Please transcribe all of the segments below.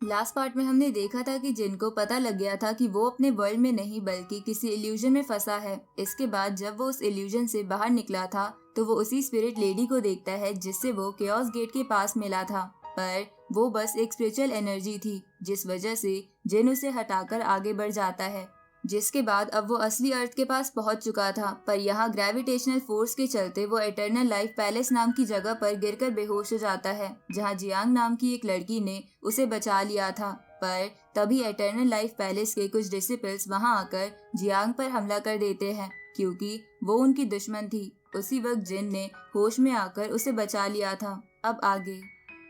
Last part में हमने देखा था कि जिन को पता लग गया था कि वो अपने वर्ल्ड में नहीं बल्कि किसी इल्यूजन में फंसा है। इसके बाद जब वो उस इल्यूजन से बाहर निकला था तो वो उसी स्पिरिट लेडी को देखता है जिससे वो केओस गेट के पास मिला था, पर वो बस एक स्पिरिचुअल एनर्जी थी जिस वजह से जिन उसे हटाकर आगे बढ़ जाता है। जिसके बाद अब वो असली अर्थ के पास पहुंच चुका था, पर यहाँ ग्रेविटेशनल फोर्स के चलते वो इटर्नल लाइफ पैलेस नाम की जगह पर गिरकर बेहोश हो जाता है, जहाँ जियांग नाम की एक लड़की ने उसे बचा लिया था। पर तभी इटर्नल लाइफ पैलेस के कुछ डिसिपल्स वहाँ आकर जियांग पर हमला कर देते हैं क्योंकि वो उनकी दुश्मन थी। उसी वक्त जिन ने होश में आकर उसे बचा लिया था। अब आगे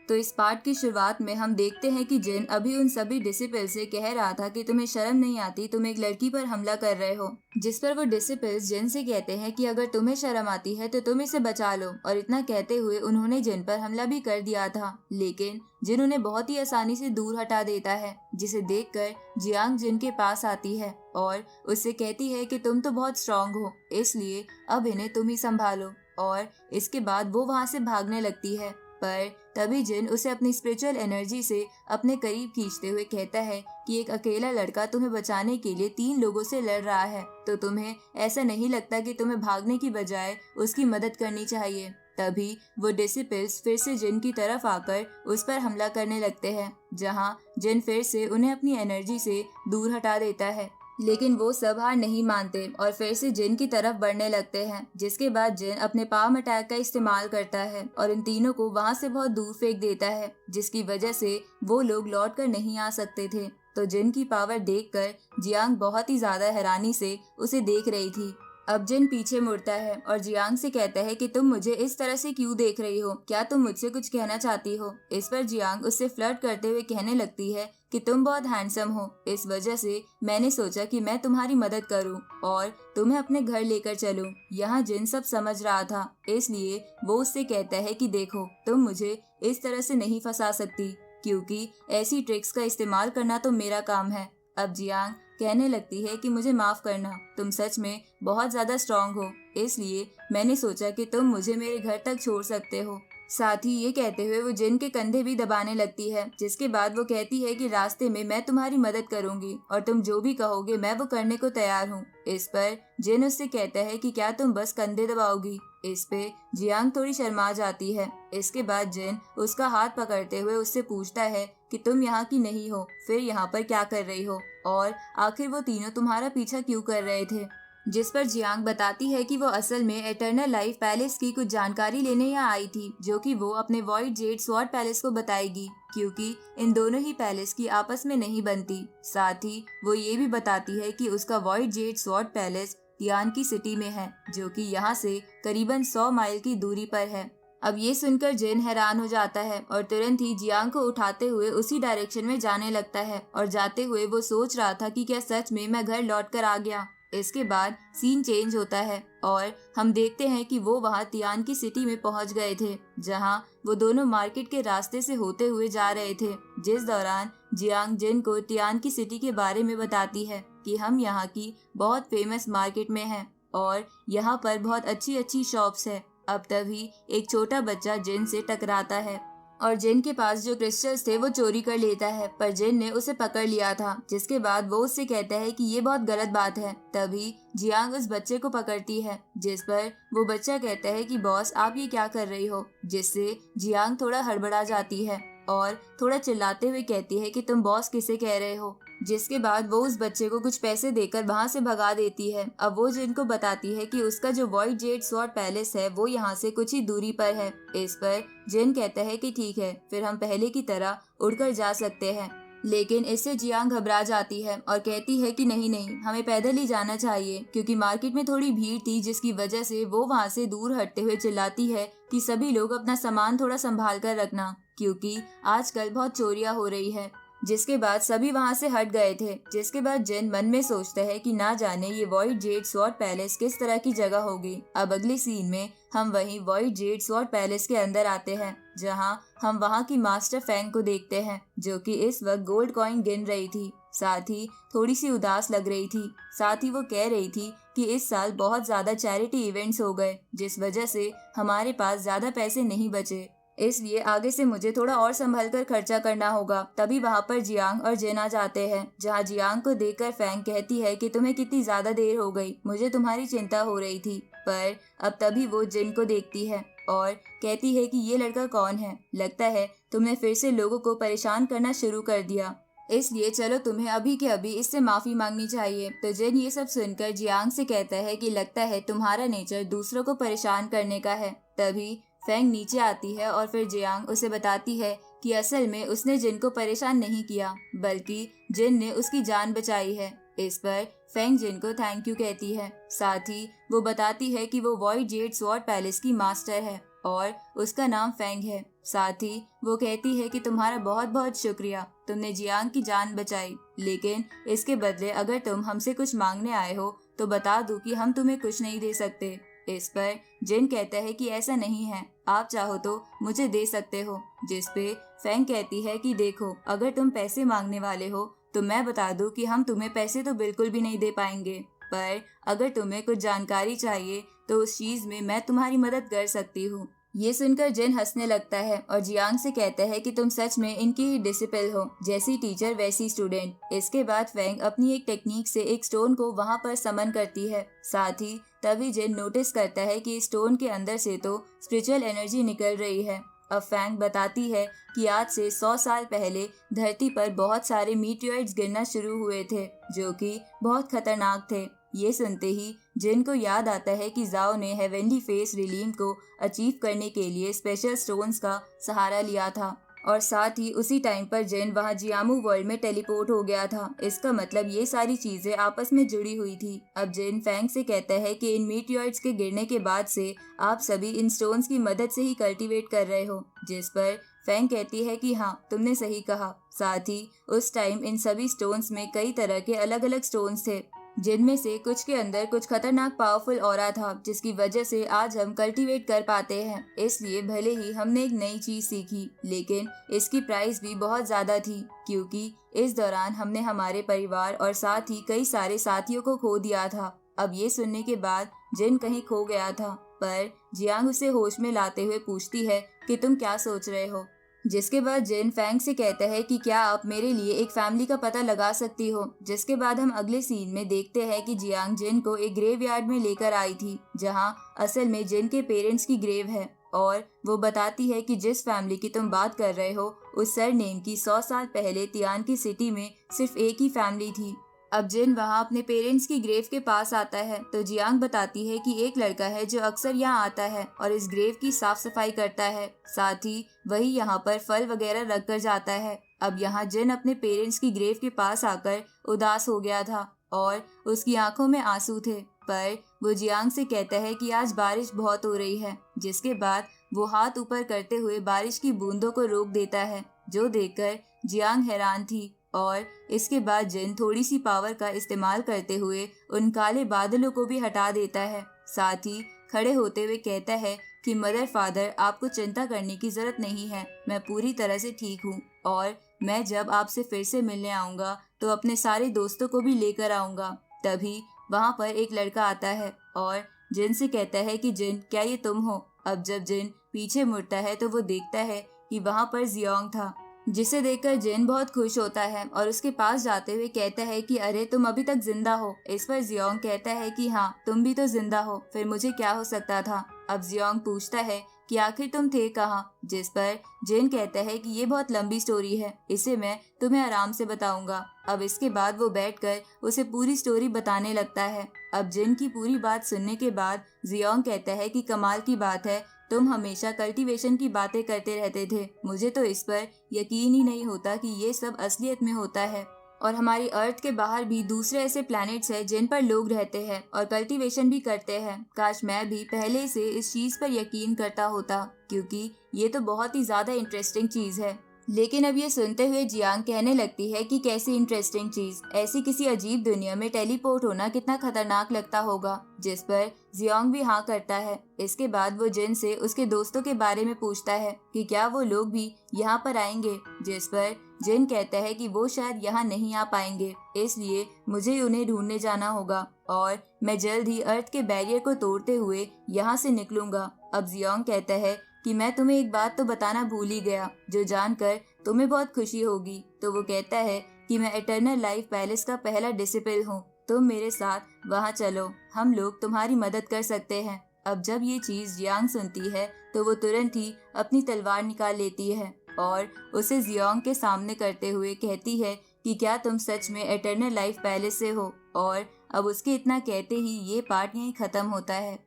तो इस पार्ट की शुरुआत में हम देखते हैं कि जिन अभी उन सभी डिसिपल्स से कह रहा था कि तुम्हें शर्म नहीं आती, तुम एक लड़की पर हमला कर रहे हो। जिस पर वो डिसिपल्स जिन से कहते हैं कि अगर तुम्हें शर्म आती है तो तुम इसे बचा लो, और इतना कहते हुए उन्होंने जिन पर हमला भी कर दिया था। लेकिन जिन उन्हें बहुत ही आसानी से दूर हटा देता है, जिसे देखकर जियांग जिन के पास आती है और उससे कहती है कि तुम तो बहुत स्ट्रांग हो, इसलिए अब इन्हें तुम ही संभालो। और इसके बाद वो वहाँ से भागने लगती है, पर तभी जिन उसे अपनी स्पिरिचुअल एनर्जी से अपने करीब खींचते हुए कहता है कि एक अकेला लड़का तुम्हें बचाने के लिए 3 लोगों से लड़ रहा है, तो तुम्हें ऐसा नहीं लगता कि तुम्हें भागने की बजाय उसकी मदद करनी चाहिए। तभी वो डिसिपल्स फिर से जिन की तरफ आकर उस पर हमला करने लगते हैं, जहां जिन फिर से उन्हें अपनी एनर्जी से दूर हटा देता है। लेकिन वो सब हार नहीं मानते और फिर से जिन की तरफ बढ़ने लगते हैं, जिसके बाद जिन अपने पाम अटैक का इस्तेमाल करता है और इन तीनों को वहां से बहुत दूर फेंक देता है, जिसकी वजह से वो लोग लौट कर नहीं आ सकते थे। तो जिन की पावर देखकर जियांग बहुत ही ज्यादा हैरानी से उसे देख रही थी। अब जिन पीछे मुड़ता है और जियांग से कहता है कि तुम मुझे इस तरह से क्यों देख रही हो, क्या तुम मुझसे कुछ कहना चाहती हो। इस पर जियांग उससे फ्लर्ट करते हुए कहने लगती है कि तुम बहुत हैंडसम हो, इस वजह से मैंने सोचा कि मैं तुम्हारी मदद करूं और तुम्हें अपने घर लेकर चलूं। यहाँ जिन सब समझ रहा था, इसलिए वो उससे कहता है कि देखो, तुम मुझे इस तरह से नहीं फंसा सकती, क्योंकि ऐसी ट्रिक्स का इस्तेमाल करना तो मेरा काम है। अब जियांग कहने लगती है कि मुझे माफ करना, तुम सच में बहुत ज्यादा स्ट्रांग हो, इसलिए मैंने सोचा कि तुम मुझे मेरे घर तक छोड़ सकते हो। साथ ही ये कहते हुए वो जिन के कंधे भी दबाने लगती है, जिसके बाद वो कहती है कि रास्ते में मैं तुम्हारी मदद करूंगी और तुम जो भी कहोगे मैं वो करने को तैयार हूँ। इस पर जिन उससे कहता है कि क्या तुम बस कंधे दबाओगी। इस पे जियांग थोड़ी शर्मा जाती है। इसके बाद जिन उसका हाथ पकड़ते हुए उससे पूछता है कि तुम यहाँ की नहीं हो, फिर यहाँ पर क्या कर रही हो, और आखिर वो तीनों तुम्हारा पीछा क्यों कर रहे थे। जिस पर जियांग बताती है कि वो असल में इटर्नल लाइफ पैलेस की कुछ जानकारी लेने यहाँ आई थी, जो कि वो अपने वॉइड जेड स्वॉर्ड पैलेस को बताएगी, क्योंकि इन दोनों ही पैलेस की आपस में नहीं बनती। साथ ही वो ये भी बताती है कि उसका void Z sword palace Tian की सिटी में है, जो कि यहाँ से करीबन 100 माइल की दूरी पर है। अब ये सुनकर जिन हैरान हो जाता है और तुरंत ही जियांग को उठाते हुए उसी डायरेक्शन में जाने लगता है, और जाते हुए वो सोच रहा था कि क्या सच में मैं घर लौट कर आ गया। इसके बाद सीन चेंज होता है और हम देखते हैं कि वो वहाँ तियान की सिटी में पहुँच गए थे, जहाँ वो दोनों मार्केट के रास्ते से होते हुए जा रहे थे। जिस दौरान जियांग जिन को तियान की सिटी के बारे में बताती है कि हम यहाँ की बहुत फेमस मार्केट में हैं और यहाँ पर बहुत अच्छी अच्छी शॉप्स है। अब तभी एक छोटा बच्चा जिन से टकराता है और जिन के पास जो क्रिस्टल्स थे वो चोरी कर लेता है, पर जिन ने उसे पकड़ लिया था, जिसके बाद वो उससे कहता है कि ये बहुत गलत बात है। तभी जियांग उस बच्चे को पकड़ती है, जिस पर वो बच्चा कहता है कि बॉस आप ये क्या कर रही हो, जिससे जियांग थोड़ा हड़बड़ा जाती है और थोड़ा चिल्लाते हुए कहती है कि तुम बॉस किसे कह रहे हो। जिसके बाद वो उस बच्चे को कुछ पैसे देकर वहाँ से भगा देती है। अब वो जिन को बताती है कि उसका जो वॉइड जेड स्वॉर्ड पैलेस है वो यहाँ से कुछ ही दूरी पर है। इस पर जिन कहता है कि ठीक है, फिर हम पहले की तरह उड़कर जा सकते हैं। लेकिन इससे जियांग घबरा जाती है और कहती है कि नहीं नहीं, हमें पैदल ही जाना चाहिए, क्योंकि मार्केट में थोड़ी भीड़ थी, जिसकी वजह से वो वहाँ से दूर हटते हुए चिल्लाती है कि सभी लोग अपना सामान थोड़ा संभाल कर रखना, क्योंकि आजकल बहुत चोरियां हो रही है। जिसके बाद सभी वहां से हट गए थे। जिसके बाद जिन मन में सोचता है कि ना जाने ये वॉइड जेड स्वॉर्ड पैलेस किस तरह की जगह होगी। अब अगले सीन में हम वहीं वॉइड जेड स्वॉर्ड पैलेस के अंदर आते हैं, जहां हम वहां की मास्टर फैंग को देखते हैं, जो कि इस वक्त गोल्ड कॉइन गिन रही थी। साथ ही थोड़ी सी उदास लग रही थी। साथ ही वो कह रही थी कि इस साल बहुत ज्यादा चैरिटी इवेंट्स हो गए, जिस वजह से हमारे पास ज्यादा पैसे नहीं बचे। इसलिए आगे से मुझे थोड़ा और संभल कर खर्चा करना होगा। तभी वहाँ पर जियांग और जिन आ जाते हैं, जहाँ जियांग को देखकर फैंग कहती है कि तुम्हें कितनी ज्यादा देर हो गई, मुझे तुम्हारी चिंता हो रही थी। पर अब तभी वो जिन को देखती है और कहती है कि ये लड़का कौन है, लगता है तुमने फिर से लोगों को परेशान करना शुरू कर दिया, इसलिए चलो तुम्हें अभी के अभी इससे माफी मांगनी चाहिए। तो जिन ये सब सुनकर जियांग से कहता है कि लगता है तुम्हारा नेचर दूसरों को परेशान करने का है। तभी फैंग नीचे आती है और फिर जियांग उसे बताती है कि असल में उसने जिन को परेशान नहीं किया, बल्कि जिन ने उसकी जान बचाई है। इस पर फैंग जिन को थैंक यू कहती है। साथ ही वो बताती है कि वो वॉइड जेड स्वॉर्ड पैलेस की मास्टर है और उसका नाम फैंग है। साथ ही वो कहती है कि तुम्हारा बहुत बहुत शुक्रिया, तुमने जियांग की जान बचाई, लेकिन इसके बदले अगर तुम हमसे कुछ मांगने आए हो तो बता दो कि हम तुम्हें कुछ नहीं दे सकते। इस पर जिन कहता है कि ऐसा नहीं है, आप चाहो तो मुझे दे सकते हो। जिस पे फैंग कहती है कि देखो, अगर तुम पैसे मांगने वाले हो तो मैं बता दूं कि हम तुम्हें पैसे तो बिल्कुल भी नहीं दे पाएंगे, पर अगर तुम्हें कुछ जानकारी चाहिए तो उस चीज में मैं तुम्हारी मदद कर सकती हूँ। ये सुनकर जिन हंसने लगता है और जियांग से कहता है कि तुम सच में इनकी ही डिसिपल हो, जैसी टीचर वैसी स्टूडेंट। इसके बाद फैंग अपनी एक टेक्निक से एक स्टोन को वहाँ पर समन करती है। साथ ही तभी जिन नोटिस करता है कि स्टोन के अंदर से तो स्पिरिचुअल एनर्जी निकल रही है। अब फैंग बताती है कि आज से 100 साल पहले धरती पर बहुत सारे मीटियोइड्स गिरना शुरू हुए थे, जो कि बहुत खतरनाक थे। ये सुनते ही जिन को याद आता है कि जाओ ने हेवनली फेस रिलीम को अचीव करने के लिए स्पेशल स्टोन्स का सहारा लिया था, और साथ ही उसी टाइम पर जिन वहाँ जियामू वर्ल्ड में टेलीपोर्ट हो गया था। इसका मतलब ये सारी चीजें आपस में जुड़ी हुई थी। अब जिन फैंग से कहता है कि इन मीटियोइड्स के गिरने के बाद से आप सभी इन स्टोन्स की मदद से ही कल्टीवेट कर रहे हो। जिस पर फैंग कहती है कि हाँ, तुमने सही कहा। साथ ही उस टाइम इन सभी स्टोन्स में कई तरह के अलग अलग स्टोन्स थे, जिनमें से कुछ के अंदर कुछ खतरनाक पावरफुल ऑरा था, जिसकी वजह से आज हम कल्टीवेट कर पाते हैं। इसलिए भले ही हमने एक नई चीज सीखी, लेकिन इसकी प्राइस भी बहुत ज्यादा थी, क्योंकि इस दौरान हमने हमारे परिवार और साथ ही कई सारे साथियों को खो दिया था। अब ये सुनने के बाद जिन कहीं खो गया था, पर जियांग उसे होश में लाते हुए पूछती है कि तुम क्या सोच रहे हो। जिसके बाद जिन फैंग से कहता है कि क्या आप मेरे लिए एक फैमिली का पता लगा सकती हो। जिसके बाद हम अगले सीन में देखते हैं कि जियांग जिन को एक ग्रेवयार्ड में लेकर आई थी, जहां असल में जिन के पेरेंट्स की ग्रेव है, और वो बताती है कि जिस फैमिली की तुम बात कर रहे हो उस सरनेम की 100 साल पहले तियान की सिटी में सिर्फ एक ही फैमिली थी। अब जिन वहाँ अपने पेरेंट्स की ग्रेव के पास आता है तो जियांग बताती है कि एक लड़का है जो अक्सर यहाँ आता है और इस ग्रेव की साफ सफाई करता है, साथ ही वही यहाँ पर फल वगैरह रख कर जाता है। अब यहाँ जिन अपने पेरेंट्स की ग्रेव के पास आकर उदास हो गया था और उसकी आंखों में आंसू थे, पर वो जियांग से कहता है कि आज बारिश बहुत हो रही है। जिसके बाद वो हाथ ऊपर करते हुए बारिश की बूंदों को रोक देता है, जो देखकर जियांग हैरान थी। और इसके बाद जिन थोड़ी सी पावर का इस्तेमाल करते हुए उन काले बादलों को भी हटा देता है। साथ ही खड़े होते हुए कहता है कि मदर फादर, आपको चिंता करने की जरूरत नहीं है, मैं पूरी तरह से ठीक हूँ और मैं जब आपसे फिर से मिलने आऊँगा तो अपने सारे दोस्तों को भी लेकर आऊँगा। तभी वहाँ पर एक लड़का आता है और जिन से कहता है कि जिन, क्या ये तुम हो? अब जब जिन पीछे मुड़ता है तो वो देखता है कि वहाँ पर जियांग था, जिसे देखकर जिन बहुत खुश होता है और उसके पास जाते हुए कहता है कि अरे तुम अभी तक जिंदा हो। इस पर जियांग कहता है कि हाँ, तुम भी तो जिंदा हो, फिर मुझे क्या हो सकता था। अब जियांग पूछता है कि आखिर तुम थे कहाँ, जिस पर जिन कहता है कि ये बहुत लंबी स्टोरी है, इसे मैं तुम्हें आराम से बताऊंगा। अब इसके बाद वो बैठकर उसे पूरी स्टोरी बताने लगता है। अब जिन की पूरी बात सुनने के बाद जियांग कहता है कि कमाल की बात है, तुम हमेशा कल्टीवेशन की बातें करते रहते थे, मुझे तो इस पर यकीन ही नहीं होता कि ये सब असलियत में होता है। और हमारी अर्थ के बाहर भी दूसरे ऐसे प्लैनेट्स हैं जिन पर लोग रहते हैं और कल्टीवेशन भी करते हैं। काश मैं भी पहले से इस चीज पर यकीन करता होता, क्योंकि ये तो बहुत ही ज्यादा इंटरेस्टिंग चीज है। लेकिन अब ये सुनते हुए जियांग कहने लगती है कि कैसी इंटरेस्टिंग चीज, ऐसी किसी अजीब दुनिया में टेलीपोर्ट होना कितना खतरनाक लगता होगा। जिस पर जियांग भी हाँ करता है। इसके बाद वो जिन से उसके दोस्तों के बारे में पूछता है कि क्या वो लोग भी यहाँ पर आएंगे, जिस पर जिन कहता है कि वो शायद यहाँ नहीं आ पाएंगे, इसलिए मुझे उन्हें ढूंढने जाना होगा और मैं जल्द ही अर्थ के बैरियर को तोड़ते हुए यहाँ से निकलूंगा। अब जियांग कहता है कि मैं तुम्हें एक बात तो बताना भूल ही गया, जो जानकर तुम्हें बहुत खुशी होगी। तो वो कहता है कि मैं इटर्नल लाइफ पैलेस का पहला डिसिपल हूँ, तुम मेरे साथ वहाँ चलो, हम लोग तुम्हारी मदद कर सकते हैं। अब जब ये चीज जियांग सुनती है तो वो तुरंत ही अपनी तलवार निकाल लेती है और उसे जियांग के सामने करते हुए कहती है कि क्या तुम सच में इटर्नल लाइफ पैलेस से हो। और अब उसके इतना कहते ही ये पार्ट यहीं खत्म होता है।